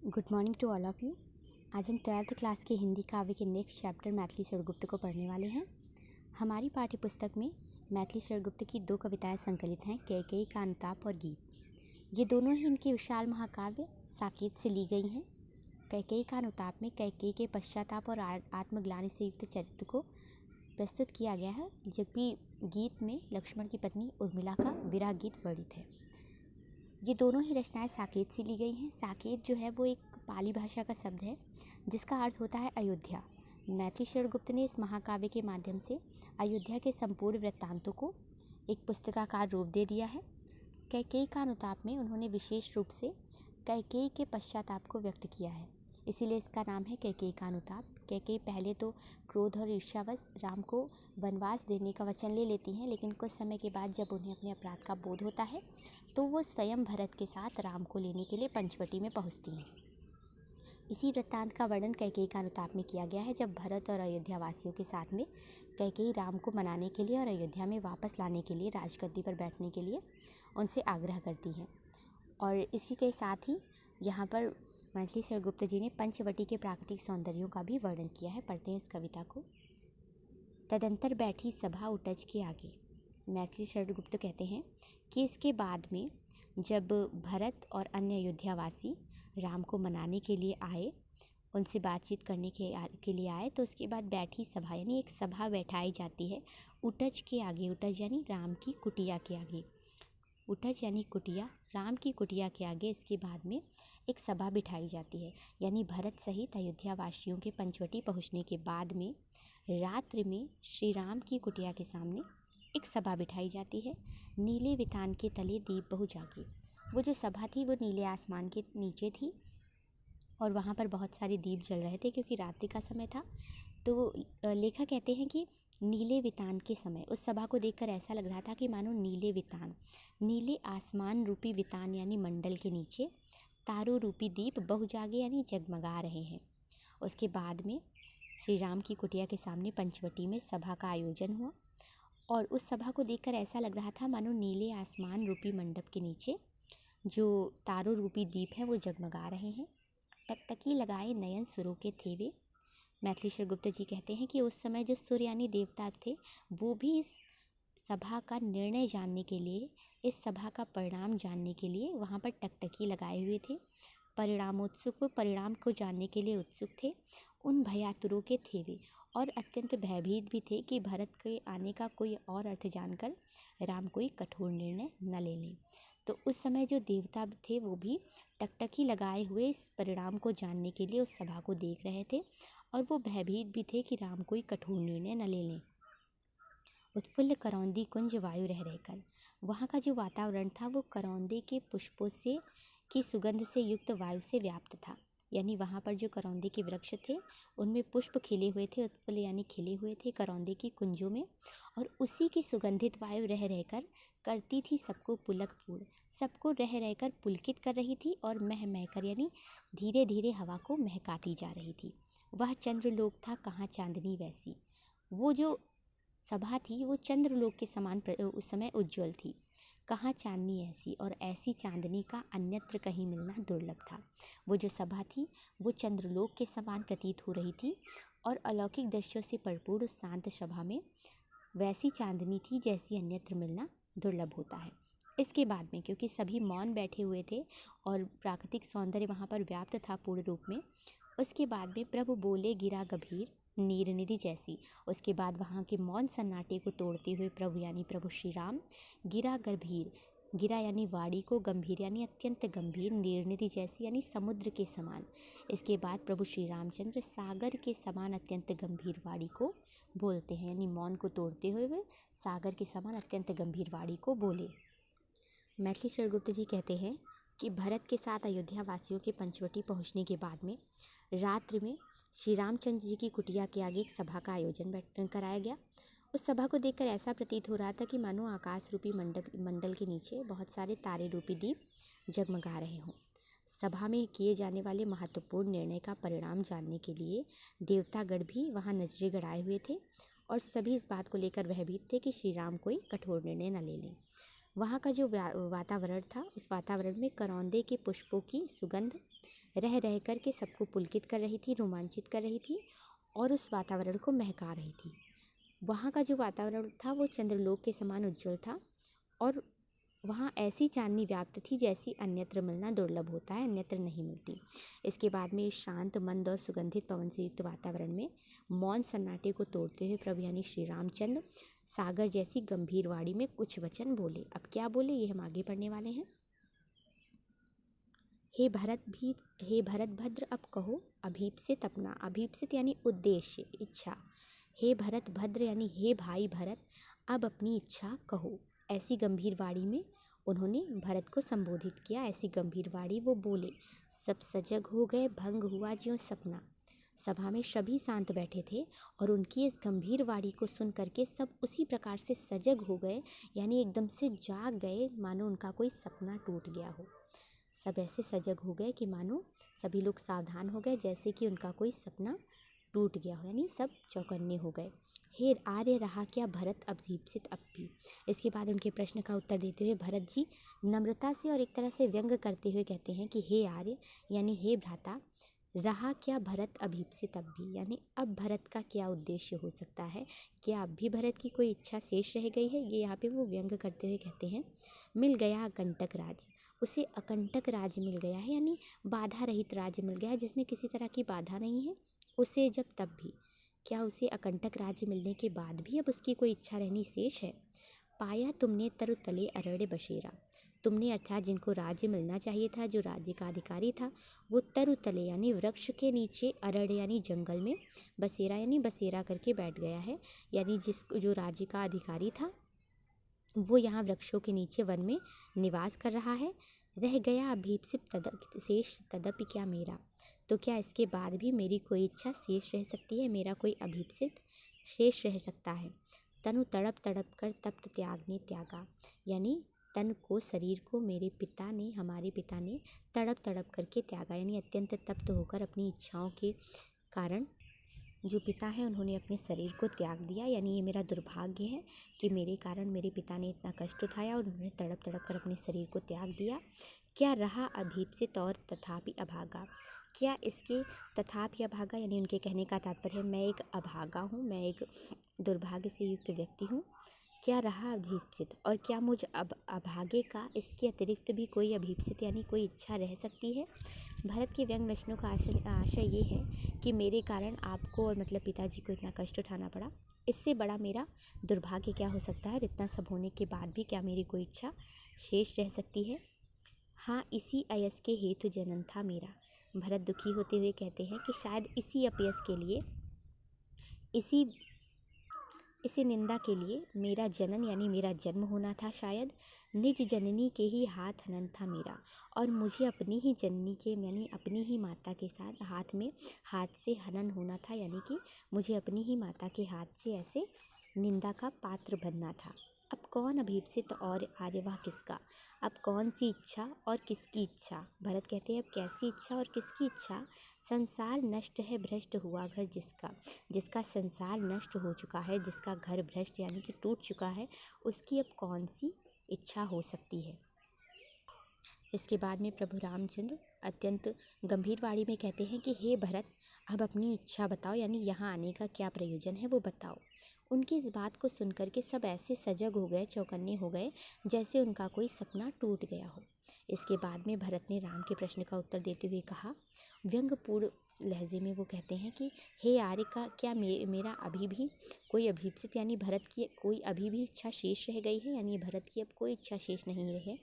Good morning to all of you. आज हम 12th class के हिंदी काव्य के नेक्स्ट चैप्टर मैथिली षडगुप्त को पढ़ने वाले हैं। हमारी पाठ्य पुस्तक में मैथिली षडगुप्त की 2 कविताएं संकलित हैं, कैकेयी का अनुताप और गीत। ये दोनों ही इनके विशाल महाकाव्य साकेत से ली गई हैं। कैकेयी का अनुताप में कैकेयी के पश्चाताप और आत्मग्लानि से युक्त चरित्र को प्रस्तुत किया गया है, जबकि गीत में लक्ष्मण की पत्नी उर्मिला का विरह गीत वर्णित है। ये दोनों ही रचनाएं साकेत से ली गई हैं। साकेत जो है वो एक पाली भाषा का शब्द है जिसका अर्थ होता है अयोध्या। मैथिली षडगुप्त ने इस महाकाव्य के माध्यम से अयोध्या के संपूर्ण वृत्तांतों को एक पुस्तकाकार रूप दे दिया है। कैकेयी का अनुताप में उन्होंने विशेष रूप से कैकेयी के पश्चाताप को व्यक्त किया है, इसीलिए इसका नाम है कैकेयी का अनुताप। कैकेयी पहले तो क्रोध और ईर्ष्यावश राम को वनवास देने का वचन ले लेती हैं, लेकिन कुछ समय के बाद जब उन्हें अपने अपराध का बोध होता है तो वो स्वयं भरत के साथ राम को लेने के लिए पंचवटी में पहुंचती हैं। इसी वृत्तांत का वर्णन कैकेयी का अनुताप में किया गया है, जब भरत और अयोध्या वासियों के साथ में कैकेयी राम को मनाने के लिए और अयोध्या में वापस लाने के लिए राजगद्दी पर बैठने के लिए उनसे आग्रह करती हैं। और इसी के साथ ही यहाँ पर मैथिली षडगुप्त जी ने पंचवटी के प्राकृतिक सौंदर्यों का भी वर्णन किया है। पढ़ते हैं इस कविता को। तदंतर बैठी सभा उटज के आगे। मैथिली षडगुप्त कहते हैं कि इसके बाद में जब भरत और अन्य अयोध्यावासी राम को मनाने के लिए आए, उनसे बातचीत करने के लिए आए, तो उसके बाद बैठी सभा यानी एक सभा बैठाई जाती है उटज के आगे। उटज यानी राम की कुटिया के आगे। उटज यानी कुटिया, राम की कुटिया के आगे इसके बाद में एक सभा बिठाई जाती है। यानी भरत सहित अयोध्या वासियों के पंचवटी पहुंचने के बाद में रात्रि में श्री राम की कुटिया के सामने एक सभा बिठाई जाती है। नीले वितान के तले दीप बहु जागे। वो जो सभा थी वो नीले आसमान के नीचे थी और वहाँ पर बहुत सारे दीप जल रहे थे, क्योंकि रात्रि का समय था। तो लेखक कहते हैं कि नीले वितान के समय उस सभा को देखकर ऐसा लग रहा था कि मानो नीले वितान, नीले आसमान रूपी वितान यानी मंडल के नीचे तारों रूपी दीप बहु जागे यानी जगमगा रहे हैं। उसके बाद में श्री राम की कुटिया के सामने पंचवटी में सभा का आयोजन हुआ और उस सभा को देखकर ऐसा लग रहा था मानो नीले आसमान रूपी मंडप के नीचे जो तारों रूपी दीप है वो जगमगा रहे हैं। टकटकी लगाए नयन सुरों के थे वे। मैथिली षडगुप्त जी कहते हैं कि उस समय जो सूर्य यानी देवता थे वो भी इस सभा का निर्णय जानने के लिए, इस सभा का परिणाम जानने के लिए वहाँ पर टकटकी लगाए हुए थे। परिणाम को जानने के लिए उत्सुक थे। उन भयातुरों के थे वे और अत्यंत भयभीत भी थे कि भरत के आने का कोई और अर्थ जानकर राम कोई कठोर निर्णय न ले लें। तो उस समय जो देवता थे वो भी टकटकी लगाए हुए इस परिणाम को जानने के लिए उस सभा को देख रहे थे और वो भयभीत भी थे कि राम कोई कठोर निर्णय न ले लें। उत्फुल्ल करौंदी कुंज वायु रह रहकर। वहाँ का जो वातावरण था वो करौंदे के पुष्पों से की सुगंध से युक्त वायु से व्याप्त था। यानी वहाँ पर जो करौंदे के वृक्ष थे उनमें पुष्प खिले हुए थे, उत्फुल्ल यानी खिले हुए थे करौंदे की कुंजों में, और उसी की सुगंधित वायु रह रहकर करती थी सबको पुलकपूर्ण, सबको रह रहकर पुलकित कर रही थी और मह महकर यानी धीरे धीरे हवा को महकाती जा रही थी। वह चंद्रलोक था कहाँ चांदनी वैसी। वो जो सभा थी वो चंद्रलोक के समान उस समय उज्ज्वल थी। कहाँ चांदनी ऐसी, और ऐसी चांदनी का अन्यत्र कहीं मिलना दुर्लभ था। वो जो सभा थी वो चंद्रलोक के समान प्रतीत हो रही थी और अलौकिक दृश्यों से भरपूर उस शांत सभा में वैसी चांदनी थी जैसी अन्यत्र मिलना दुर्लभ होता है। इसके बाद में क्योंकि सभी मौन बैठे हुए थे और प्राकृतिक सौंदर्य वहाँ पर व्याप्त था पूर्ण रूप में, उसके बाद में प्रभु बोले गिरा गंभीर नीर निधि जैसी। उसके बाद वहाँ के मौन सन्नाटे को तोड़ते हुए प्रभु यानी प्रभु श्री राम गिरा गंभीर, गिरा यानी वाणी को, गंभीर यानी अत्यंत गंभीर, नीरनिधि जैसी यानी समुद्र के समान। इसके बाद प्रभु श्री रामचंद्र सागर के समान अत्यंत गंभीर वाणी को बोलते हैं, यानी मौन को तोड़ते हुए वे सागर के समान अत्यंत गंभीर वाणी को बोले। मैथिली षडगुप्त जी कहते हैं कि भरत के साथ अयोध्या वासियों के पंचवटी पहुँचने के बाद में रात्रि में श्री रामचंद्र जी की कुटिया के आगे एक सभा का आयोजन कराया गया। उस सभा को देखकर ऐसा प्रतीत हो रहा था कि मानो आकाश रूपी मंडल के नीचे बहुत सारे तारे रूपी दीप जगमगा रहे हों। सभा में किए जाने वाले महत्वपूर्ण निर्णय का परिणाम जानने के लिए देवतागण भी वहाँ नजरें गड़ाए हुए थे और सभी इस बात को लेकर भयभीत थे कि श्री राम कोई कठोर निर्णय न ले लें। वहाँ का जो वातावरण था उस वातावरण में करौंदे के पुष्पों की सुगंध रह रह कर के सबको पुलकित कर रही थी, रोमांचित कर रही थी और उस वातावरण को महका रही थी। वहाँ का जो वातावरण था वो चंद्रलोक के समान उज्जवल था और वहाँ ऐसी चांदनी व्याप्त थी जैसी अन्यत्र मिलना दुर्लभ होता है, अन्यत्र नहीं मिलती। इसके बाद में इस शांत, मंद और सुगंधित पवन से युक्त वातावरण में मौन सन्नाटे को तोड़ते हुए प्रभु यानी श्री रामचंद्र सागर जैसी गंभीर वाणी में कुछ वचन बोले। अब क्या बोले ये हम आगे पढ़ने वाले हैं। हे भरत भद्र, अब कहो अभीप्सित अपना। अभीप्सित यानी उद्देश्य, इच्छा। हे भरत भद्र यानी हे भाई भरत, अब अपनी इच्छा कहो। ऐसी गंभीर वाणी में उन्होंने भरत को संबोधित किया। ऐसी गंभीर वाणी वो बोले। सब सजग हो गए, भंग हुआ ज्यों सपना। सभा में सभी शांत बैठे थे और उनकी इस गंभीर वाणी को सुन करके सब उसी प्रकार से सजग हो गए, यानी एकदम से जाग गए, मानो उनका कोई सपना टूट गया हो। सब ऐसे सजग हो गए कि मानो सभी लोग सावधान हो गए, जैसे कि उनका कोई सपना टूट गया हो, यानी सब चौकन्ने हो गए। हे आर्य, रहा क्या भरत अभीप्सित अब भी। इसके बाद उनके प्रश्न का उत्तर देते हुए भरत जी नम्रता से और एक तरह से व्यंग करते हुए कहते हैं कि हे आर्य यानी हे भ्राता, रहा क्या भरत अभीप्सित अब भी, यानी अब भरत का क्या उद्देश्य हो सकता है, क्या अब भी भरत की कोई इच्छा शेष रह गई है। ये यहाँ पे वो व्यंग करते हुए कहते हैं। मिल गया अकंटक राज्य, उसे अकंटक राज्य मिल गया है, यानी बाधा रहित राज्य मिल गया है जिसमें किसी तरह की बाधा नहीं है। उसे जब तब भी, क्या उसे अकंटक राज्य मिलने के बाद भी अब उसकी कोई इच्छा रहनी शेष है। पाया तुमने तरुतले अरण्य बसेरा, तुमने अर्थात जिनको राज्य मिलना चाहिए था, जो राज्य का अधिकारी था, वो तरुतले यानी वृक्ष के नीचे, अरण्य यानी जंगल में, बसेरा यानी बसेरा करके बैठ गया है, यानी जो राज्य का अधिकारी था वो यहाँ वृक्षों के नीचे वन में निवास कर रहा है। रह गया अभीप्सित शेष तदपि क्या मेरा, तो क्या इसके बाद भी मेरी कोई इच्छा शेष रह सकती है, मेरा कोई अभीप्सित शेष रह सकता है। तनु तड़प तड़प कर तप्त त्याग ने त्यागा, यानी तन को, शरीर को मेरे पिता ने, हमारे पिता ने तड़प तड़प करके त्यागा, यानी अत्यंत तप्त होकर अपनी इच्छाओं के कारण जो पिता है उन्होंने अपने शरीर को त्याग दिया। यानी ये मेरा दुर्भाग्य है कि मेरे कारण मेरे पिता ने इतना कष्ट उठाया और उन्होंने तड़प तड़प कर अपने शरीर को त्याग दिया। क्या रहा अभीप्सित और तथापि अभागा, क्या इसके तथापि अभागा यानी उनके कहने का तात्पर्य है मैं एक अभागा हूँ, मैं एक दुर्भाग्य से युक्त व्यक्ति हूँ। क्या रहा अभीप्सित, और क्या मुझ अभागे का इसके अतिरिक्त भी कोई अभीप्सित यानी कोई इच्छा रह सकती है। भरत के व्यंग वचनों का आशय ये है कि मेरे कारण आपको और मतलब पिताजी को इतना कष्ट उठाना पड़ा, इससे बड़ा मेरा दुर्भाग्य क्या हो सकता है, और इतना सब होने के बाद भी क्या मेरी कोई इच्छा शेष रह सकती है। हाँ, इसी अयस के हेतु जनन था मेरा। भरत दुखी होते हुए कहते हैं कि शायद इसी अपयस के लिए, इसी निंदा के लिए मेरा जनन यानी मेरा जन्म होना था। शायद निज जननी के ही हाथ हनन था मेरा, और मुझे अपनी ही जननी के यानी अपनी ही माता के साथ हाथ से हनन होना था, यानी कि मुझे अपनी ही माता के हाथ से ऐसे निंदा का पात्र बनना था। अब कौन अभीप्सित और आर्यवाह किसका, अब कौन सी इच्छा और किसकी इच्छा। भरत कहते हैं अब कैसी इच्छा और किसकी इच्छा। संसार नष्ट है भ्रष्ट हुआ घर जिसका, जिसका संसार नष्ट हो चुका है, जिसका घर भ्रष्ट यानी कि टूट चुका है, उसकी अब कौन सी इच्छा हो सकती है। इसके बाद में प्रभु रामचंद्र अत्यंत गंभीर वाणी में कहते हैं कि हे भरत, अब अपनी इच्छा बताओ, यानी यहाँ आने का क्या प्रयोजन है वो बताओ। उनकी इस बात को सुनकर के सब ऐसे सजग हो गए, चौकन्ने हो गए, जैसे उनका कोई सपना टूट गया हो। इसके बाद में भरत ने राम के प्रश्न का उत्तर देते हुए कहा, व्यंग्यपूर्ण लहजे में वो कहते हैं कि हे आर्य का क्या मेरा अभी भी कोई अभीप्सित यानी भरत की कोई अभी भी इच्छा शेष रह गई है, यानी भरत की अब कोई इच्छा शेष नहीं रही,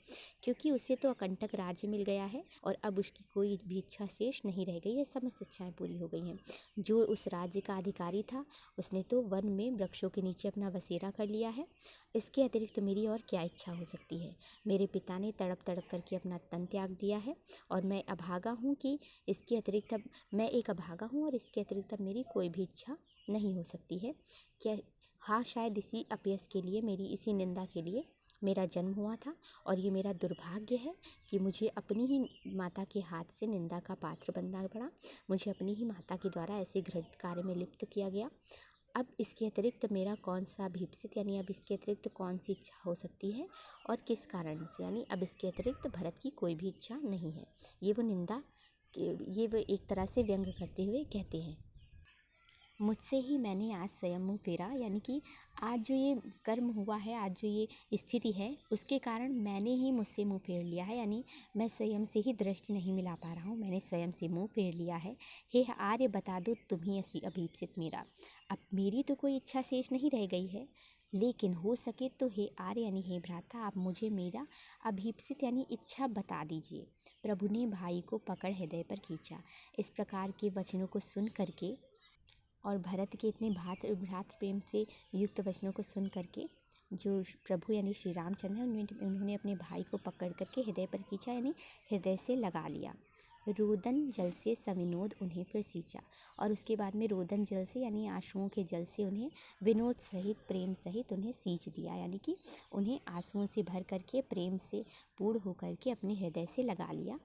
क्योंकि उसे तो अकंटक राज्य मिल गया है और अब उसकी कोई भी इच्छा शेष नहीं रह गई है, समस्त इच्छाएं पूरी हो गई हैं। जो उस राज्य का अधिकारी था उसने तो वन में वृक्षों के नीचे अपना बसेरा कर लिया है, इसके अतिरिक्त मेरी और क्या इच्छा हो सकती है। मेरे पिता ने तड़प तड़प करके अपना तन त्याग दिया है और मैं अभागा हूँ कि इसके अतिरिक्त अब मैं एक अभागा हूँ और इसके अतिरिक्त अब मेरी कोई भी इच्छा नहीं हो सकती है। क्या हाँ, शायद इसी अपयस के लिए, मेरी इसी निंदा के लिए मेरा जन्म हुआ था, और ये मेरा दुर्भाग्य है कि मुझे अपनी ही माता के हाथ से निंदा का पात्र बनना पड़ा, मुझे अपनी ही माता के द्वारा ऐसे घृणित कार्य में लिप्त किया गया। अब इसके अतिरिक्त मेरा कौन सा अभीप्सित यानी अब इसके अतिरिक्त कौन सी इच्छा हो सकती है और किस कारण से, यानी अब इसके अतिरिक्त भरत की कोई भी इच्छा नहीं है। ये वो निंदा ये वो एक तरह से व्यंग करते हुए कहते हैं। मुझसे ही मैंने आज स्वयं मुँह फेरा, यानी कि आज जो ये कर्म हुआ है, आज जो ये स्थिति है, उसके कारण मैंने ही मुझसे मुँह फेर लिया है, यानी मैं स्वयं से ही दृष्टि नहीं मिला पा रहा हूँ, मैंने स्वयं से मुँह फेर लिया है। हे आर्य बता दो तुम ही ऐसी अभीप्सित मेरा। अब मेरी तो कोई इच्छा शेष नहीं रह गई है, लेकिन हो सके तो हे आर्य यानी हे भ्राता, आप मुझे मेरा अभीप्सित यानी इच्छा बता दीजिए। प्रभु ने भाई को पकड़ हृदय पर खींचा। इस प्रकार के वचनों को सुन करके और भरत के इतने भ्रातृ प्रेम से युक्त वचनों को सुन करके जो प्रभु यानी श्री रामचंद्र हैं उन्होंने अपने भाई को पकड़ करके हृदय पर खींचा, यानी हृदय से लगा लिया। रोदन जल से सविनोद उन्हें फिर सींचा, और उसके बाद में रोदन जल से यानी आंसुओं के जल से उन्हें विनोद सहित प्रेम सहित उन्हें सींच दिया, यानी कि उन्हें आंसुओं से भर करके प्रेम से पूर्ण होकर के अपने हृदय से लगा लिया।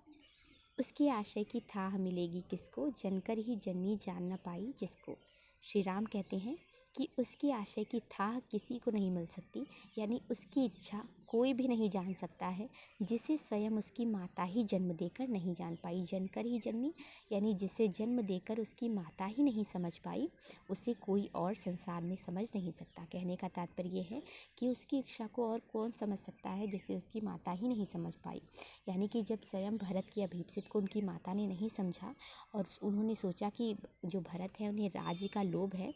उसके आशय की थाह मिलेगी किसको, जनकर ही जननी जान न पाई जिसको। श्री राम कहते हैं कि उसकी आशय की थाह किसी को नहीं मिल सकती, यानी उसकी इच्छा कोई भी नहीं जान सकता है, जिसे स्वयं उसकी माता ही जन्म देकर नहीं जान पाई। जनकर ही जननी यानी जिसे जन्म देकर उसकी माता ही नहीं समझ पाई, उसे कोई और संसार में समझ नहीं सकता। कहने का तात्पर्य है कि उसकी इच्छा को और कौन समझ सकता है जिसे उसकी माता ही नहीं समझ पाई। यानी कि जब स्वयं भरत की अभीप्सित को उनकी माता ने नहीं समझा और उन्होंने सोचा कि जो भरत है उन्हें राज्य का लोभ है,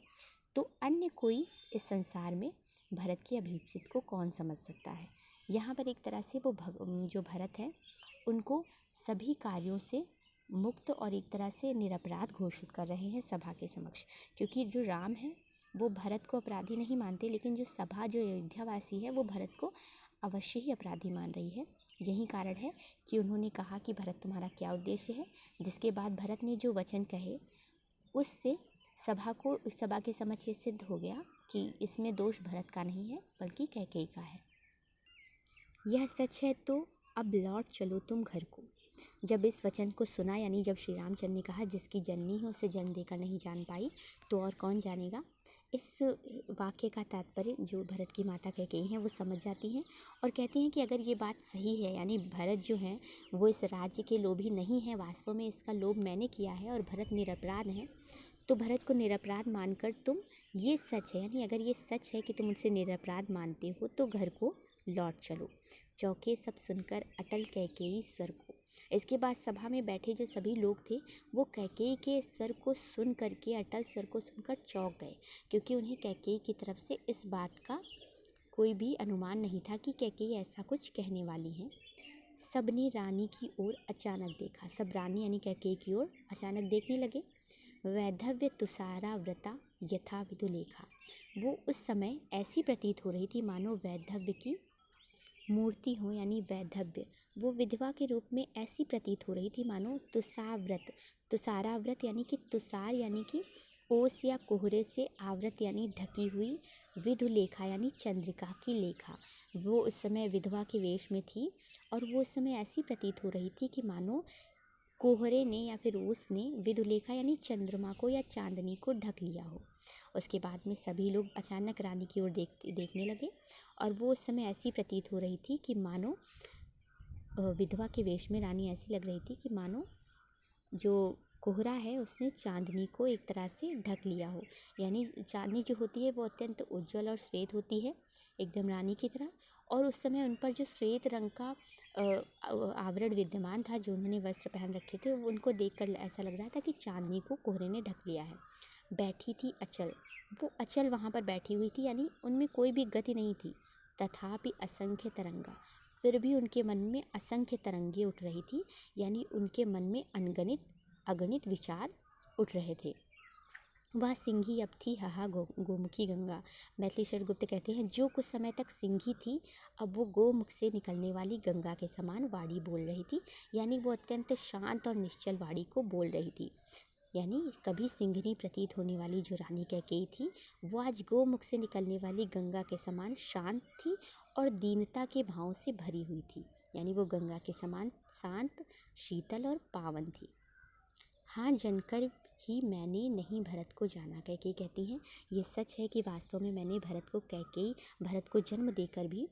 तो अन्य कोई इस संसार में भरत की अभीप्सित को कौन समझ सकता है। यहाँ पर एक तरह से वो जो भरत है उनको सभी कार्यों से मुक्त और एक तरह से निरपराध घोषित कर रहे हैं सभा के समक्ष, क्योंकि जो राम है वो भरत को अपराधी नहीं मानते, लेकिन जो सभा जो अयोध्यावासी है वो भरत को अवश्य ही अपराधी मान रही है। यही कारण है कि उन्होंने कहा कि भरत तुम्हारा क्या उद्देश्य है, जिसके बाद भरत ने जो वचन कहे उससे सभा के समक्ष ये सिद्ध हो गया कि इसमें दोष भरत का नहीं है बल्कि कैकेयी का है। यह सच है तो अब लौट चलो तुम घर को। जब इस वचन को सुना, यानी जब श्री रामचंद्र ने कहा जिसकी जननी है उसे जन्म देकर नहीं जान पाई, तो और कौन जानेगा। इस वाक्य का तात्पर्य जो भरत की माता कैकेयी हैं वो समझ जाती हैं और कहती हैं कि अगर ये बात सही है, यानी भरत जो हैं वो इस राज्य के लोभी नहीं है, वास्तव में इसका लोभ मैंने किया है और भरत निरपराध हैं, तो भरत को निरपराध मानकर तुम, ये सच है, यानी अगर ये सच है कि तुम उनसे निरपराध मानते हो तो घर को लौट चलो। चौके सब सुनकर अटल कैकेयी स्वर को। इसके बाद सभा में बैठे जो सभी लोग थे वो कैकेयी के स्वर को सुन करके, अटल स्वर को सुनकर चौंक गए, क्योंकि उन्हें कैकेयी की तरफ से इस बात का कोई भी अनुमान नहीं था कि कैकेयी ऐसा कुछ कहने वाली हैं। सबने रानी की ओर अचानक देखा, सब रानी यानी कैकेयी की ओर अचानक देखने लगे। वैधव्य तुषारा व्रता यथा विदुलेखा। वो उस समय ऐसी प्रतीत हो रही थी मानो वैधव्य की मूर्ति हो, यानी वैधव्य वो विधवा के रूप में ऐसी प्रतीत हो रही थी मानो तुषाराव्रत यानी कि तुषार यानी कि ओस या कोहरे से आवृत यानी ढकी हुई, विधुलेखा यानी चंद्रिका की लेखा। वो उस समय विधवा के वेश में थी और वो उस समय ऐसी प्रतीत हो रही थी कि मानो कोहरे ने या फिर ओस ने विधुलेखा यानी चंद्रमा को या चांदनी को ढक लिया हो। उसके बाद में सभी लोग अचानक रानी की ओर देखने लगे और वो उस समय ऐसी प्रतीत हो रही थी कि मानो विधवा के वेश में रानी ऐसी लग रही थी कि मानो जो कोहरा है उसने चांदनी को एक तरह से ढक लिया हो। यानी चांदनी जो होती है वो अत्यंत उज्जवल और श्वेत होती है, एकदम रानी की तरह, और उस समय उन पर जो श्वेत रंग का आवरण विद्यमान था, जो उन्होंने वस्त्र पहन रखे थे, उनको देखकर ऐसा लग रहा था कि चांदनी को कोहरे ने ढक लिया है। बैठी थी अचल, वो अचल वहाँ पर बैठी हुई थी, यानी उनमें कोई भी गति नहीं थी। तथापि असंख्य तरंगा, फिर भी उनके मन में असंख्य तरंगे उठ रही थी, यानी उनके मन में अगणित विचार उठ रहे थे। वह सिंही अब थी हाहा गोमुखी गंगा। मैथिली शरण गुप्त कहते हैं जो कुछ समय तक सिंही थी अब वो गोमुख से निकलने वाली गंगा के समान वाणी बोल रही थी, यानी वो अत्यंत शांत और निश्चल वाणी को बोल रही थी। यानी कभी सिंघनी प्रतीत होने वाली जो रानी कैकेयी थी वो आज गोमुख से निकलने वाली गंगा के समान शांत थी और दीनता के भाव से भरी हुई थी, यानी वो गंगा के समान शांत, शीतल और पावन थी। हाँ, जनकर ही मैंने नहीं भरत को जाना, कैकेयी कहती हैं ये सच है कि वास्तव में मैंने भरत को जन्म देकर भी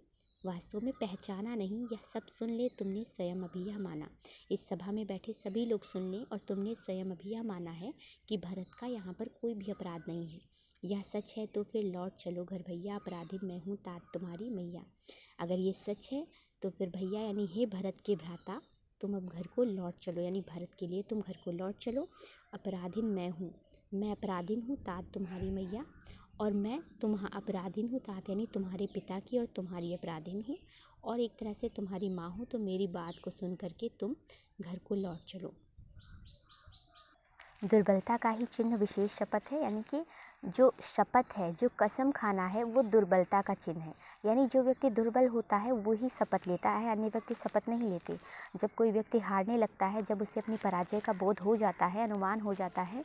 वास्तव में पहचाना नहीं, यह सब सुन ले, तुमने स्वयं अभी यह माना। इस सभा में बैठे सभी लोग सुन लें और तुमने स्वयं अभी यह माना है कि भरत का यहाँ पर कोई भी अपराध नहीं है। यह सच है तो फिर लौट चलो घर भैया, अपराधी मैं हूँ तात तुम्हारी मैया। अगर ये सच है तो फिर भैया यानी हे भरत के भ्राता, तुम अब घर को लौट चलो, यानी भरत के लिए तुम घर को लौट चलो। अपराधीन मैं हूँ, मैं अपराधीन हूँ तात तुम्हारी मैया, और मैं अपराधीन हूँ तात यानी तुम्हारे पिता की और तुम्हारी अपराधीन हूँ, और एक तरह से तुम्हारी माँ हूँ। तो मेरी बात को सुन करके तुम घर को लौट चलो। दुर्बलता का ही चिन्ह विशेष शपथ है, यानी कि जो शपथ है, जो कसम खाना है, वो दुर्बलता का चिन्ह है। यानी जो व्यक्ति दुर्बल होता है वो ही शपथ लेता है, अन्य व्यक्ति शपथ नहीं लेते। जब कोई व्यक्ति हारने लगता है, जब उसे अपनी पराजय का बोध हो जाता है, अनुमान हो जाता है,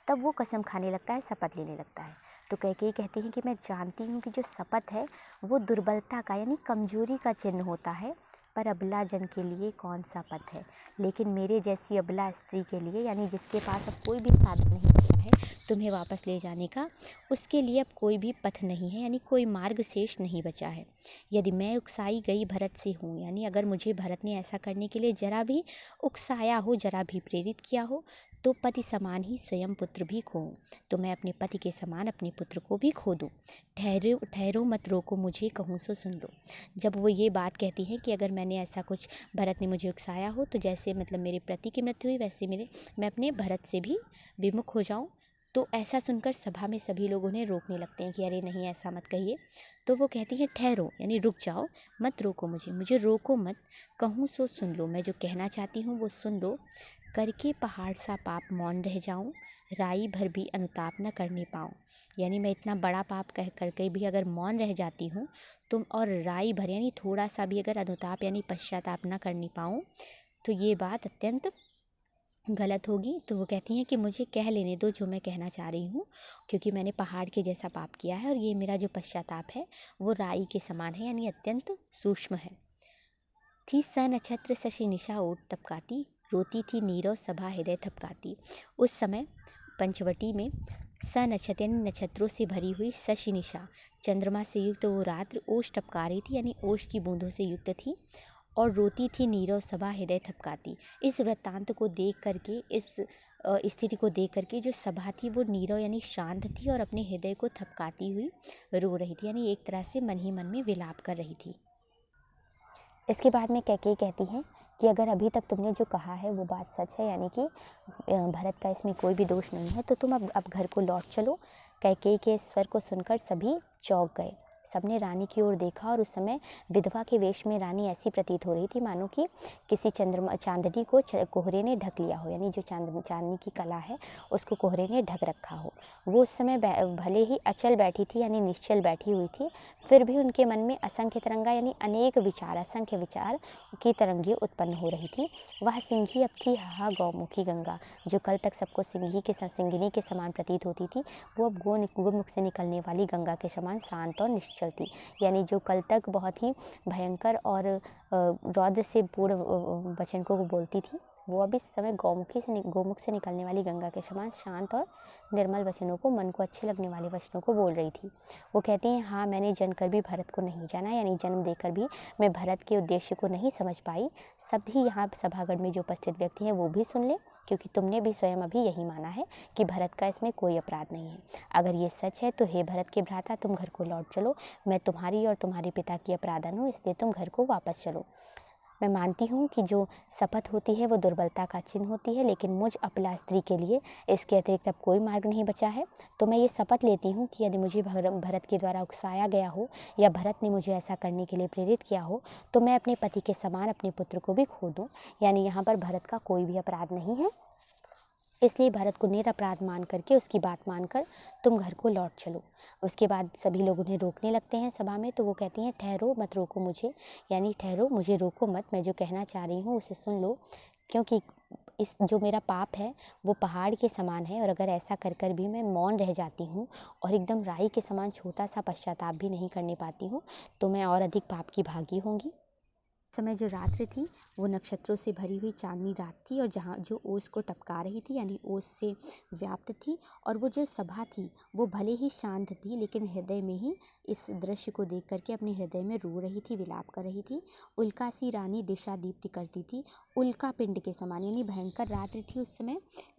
तब वो कसम खाने लगता है, शपथ लेने लगता है। तो कैकेयी कहती हैं कि मैं जानती हूँ कि जो शपथ है वो दुर्बलता का यानी कमजोरी का चिन्ह होता है, पर अबला जन के लिए कौन सा पथ है। लेकिन मेरे जैसी अबला स्त्री के लिए, यानी जिसके पास अब कोई भी साधन नहीं बचा है तुम्हें वापस ले जाने का, उसके लिए अब कोई भी पथ नहीं है, यानी कोई मार्ग शेष नहीं बचा है। यदि मैं उकसाई गई भरत से हूँ, यानी अगर मुझे भरत ने ऐसा करने के लिए जरा भी उकसाया हो, जरा भी प्रेरित किया हो, तो पति समान ही स्वयं पुत्र भी खोऊं, तो मैं अपने पति के समान अपने पुत्र को भी खो दूं। ठहरो ठहरो मत रोको मुझे, कहूँ सो सुन लो। जब वो ये बात कहती हैं कि अगर मैंने ऐसा कुछ, भरत ने मुझे उकसाया हो, तो जैसे मतलब मेरे पति की मृत्यु हुई वैसे मैं अपने भरत से भी विमुख हो जाऊं। तो ऐसा सुनकर सभा में सभी लोग उन्हें रोकने लगते हैं कि अरे नहीं, ऐसा मत कहिए। तो वो कहती हैं ठहरो, यानी रुक जाओ, मत रोको मुझे रोको मत, कहूँ सो सुन लो। मैं जो कहना चाहती हूँ वो सुन लो। करके पहाड़ सा पाप मौन रह जाऊं, राई भर भी अनुताप न करने पाऊं। यानी मैं इतना बड़ा पाप कह करके भी अगर मौन रह जाती हूँ तुम, और राई भर यानी थोड़ा सा भी अगर अनुताप यानी पश्चाताप न करने पाऊँ, तो ये बात अत्यंत गलत होगी। तो वो कहती हैं कि मुझे कह लेने दो जो मैं कहना चाह रही हूँ, क्योंकि मैंने पहाड़ के जैसा पाप किया है और ये मेरा जो पश्चाताप है वो राई के समान है, यानी अत्यंत सूक्ष्म है। थी स नक्षत्र शशि निशा ओट टपकाती, रोती थी नीरव सभा हृदय थपकाती। उस समय पंचवटी में स नक्षत्र यानी नक्षत्रों से भरी हुई शशि निशा, चंद्रमा से युक्त वो रात्र ओश टपका रही थी, यानी ओश की बूंदों से युक्त थी, और रोती थी नीरव सभा हृदय थपकाती। इस वृत्तांत को देख करके, इस स्थिति को देख करके जो सभा थी वो नीरव यानी शांत थी और अपने हृदय को थपकाती हुई रो रही थी, यानी एक तरह से मन ही मन में विलाप कर रही थी। इसके बाद में कैकेयी कहती हैं कि अगर अभी तक तुमने जो कहा है वो बात सच है, यानी कि भरत का इसमें कोई भी दोष नहीं है, तो तुम अब घर को लौट चलो। कैकेयी के स्वर को सुनकर सभी चौंक गए। सबने रानी की ओर देखा और उस समय विधवा के वेश में रानी ऐसी प्रतीत हो रही थी मानो कि किसी चांदनी को कोहरे ने ढक लिया हो, यानी जो चांदनी की कला है उसको कोहरे ने ढक रखा हो। वो उस समय भले ही अचल बैठी थी, यानी निश्चल बैठी हुई थी, फिर भी उनके मन में असंख्य तरंगा यानी अनेक विचार, असंख्य विचार की तरंगे उत्पन्न हो रही थी। वह सिंही अब थी हा गौमुखी गंगा, जो कल तक सबको सिंगिनी के समान प्रतीत होती थी, वो अब गोमुख से निकलने वाली गंगा के समान शांत और निश्चल थी। यानी जो कल तक बहुत ही भयंकर और रौद्र से पूर्ण वचन को बोलती थी, वो अब इस समय गोमुख से निकलने वाली गंगा के समान शांत और निर्मल वचनों को, मन को अच्छे लगने वाले वचनों को बोल रही थी। वो कहती हैं हाँ, मैंने जनकर भी भरत को नहीं जाना, यानी जन्म देकर भी मैं भरत के उद्देश्य को नहीं समझ पाई। सभी यहाँ सभागढ़ में जो उपस्थित व्यक्ति हैं वो भी सुन ले, क्योंकि तुमने भी स्वयं अभी यही माना है कि भरत का इसमें कोई अपराध नहीं है। अगर ये सच है तो हे भरत के भ्राता, तुम घर को लौट चलो। मैं तुम्हारी और तुम्हारे पिता की अपराधन हूँ, इसलिए तुम घर को वापस चलो। मैं मानती हूँ कि जो शपथ होती है वो दुर्बलता का चिन्ह होती है, लेकिन मुझ अपला स्त्री के लिए इसके अतिरिक्त अब कोई मार्ग नहीं बचा है। तो मैं ये शपथ लेती हूँ कि यदि मुझे भरत के द्वारा उकसाया गया हो या भरत ने मुझे ऐसा करने के लिए प्रेरित किया हो, तो मैं अपने पति के समान अपने पुत्र को भी खो दूँ। यानी यहाँ पर भरत का कोई भी अपराध नहीं है, इसलिए भरत को निरपराध मान करके, उसकी बात मानकर तुम घर को लौट चलो। उसके बाद सभी लोग उन्हें रोकने लगते हैं सभा में। तो वो कहती हैं ठहरो मत रोको मुझे, यानी ठहरो, मुझे रोको मत, मैं जो कहना चाह रही हूँ उसे सुन लो। क्योंकि इस जो मेरा पाप है वो पहाड़ के समान है, और अगर ऐसा कर कर भी मैं मौन रह जाती हूँ और एकदम राई के समान छोटा सा पश्चाताप भी नहीं करने पाती हूँ, तो मैं और अधिक पाप की भागी होंगी। समय जो रात्रि थी वो नक्षत्रों से भरी हुई चांदनी रात थी, और जहाँ जो ओस को टपका रही थी यानी ओस से व्याप्त थी। और वो जो सभा थी वो भले ही शांत थी, लेकिन हृदय में ही इस दृश्य को देख करके अपने हृदय में रो रही थी, विलाप कर रही थी। उल्का सी रानी दिशा दीप्ति करती थी, उल्का पिंड के समान, यानी भयंकर रात्रि थी उस समय,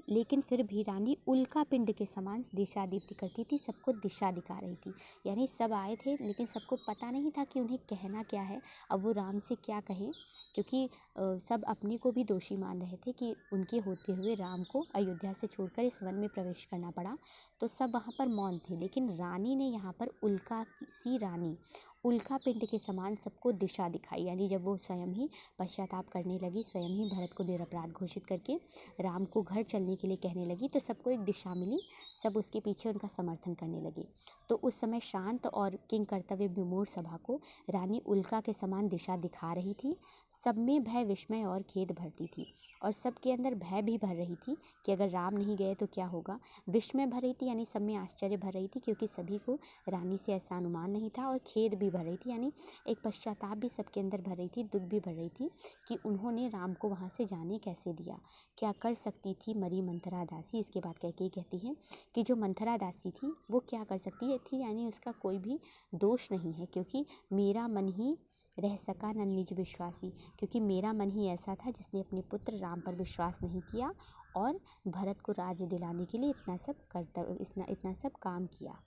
लेकिन फिर भी रानी उल्का पिंड के समान दिशा दीप्ति करती थी, सबको दिशा दिखा रही थी। यानी सब आए थे लेकिन सबको पता नहीं था कि उन्हें कहना क्या है, अब वो राम से क्या कहें, क्योंकि सब अपने को भी दोषी मान रहे थे कि उनके होते हुए राम को अयोध्या से छोड़कर इस वन में प्रवेश करना पड़ा। तो सब वहाँ पर मौन थे, लेकिन रानी ने यहाँ पर उल्का सी रानी उल्का पिंड के समान सबको दिशा दिखाई। यानी जब वो स्वयं ही पश्चाताप करने लगी, स्वयं ही भरत को निरपराध घोषित करके राम को घर चलने के लिए कहने लगी, तो सबको एक दिशा मिली, सब उसके पीछे उनका समर्थन करने लगे। तो उस समय शांत और किंग कर्तव्य विमूढ़ सभा को रानी उल्का के समान दिशा दिखा रही थी। सब में भय, विस्मय और खेद भरती थी, और सबके अंदर भय भी भर रही थी कि अगर राम नहीं गए तो क्या होगा। विस्मय भर रही थी, यानी सब में आश्चर्य भर रही थी, क्योंकि सभी को रानी से ऐसा अनुमान नहीं था। और खेद भी भर रही थी, यानी एक पश्चाताप भी सबके अंदर भर रही थी, दुख भी भर रही थी कि उन्होंने राम को वहाँ से जाने कैसे दिया। क्या कर सकती थी मरी मंथरा दासी। इसके बाद कहके कहती है कि जो मंथरा दासी थी वो क्या कर सकती थी, यानी उसका कोई भी दोष नहीं है, क्योंकि मेरा मन ही रह सका न निज विश्वासी, क्योंकि मेरा मन ही ऐसा था जिसने अपने पुत्र राम पर विश्वास नहीं किया और भरत को राज्य दिलाने के लिए इतना सब काम किया।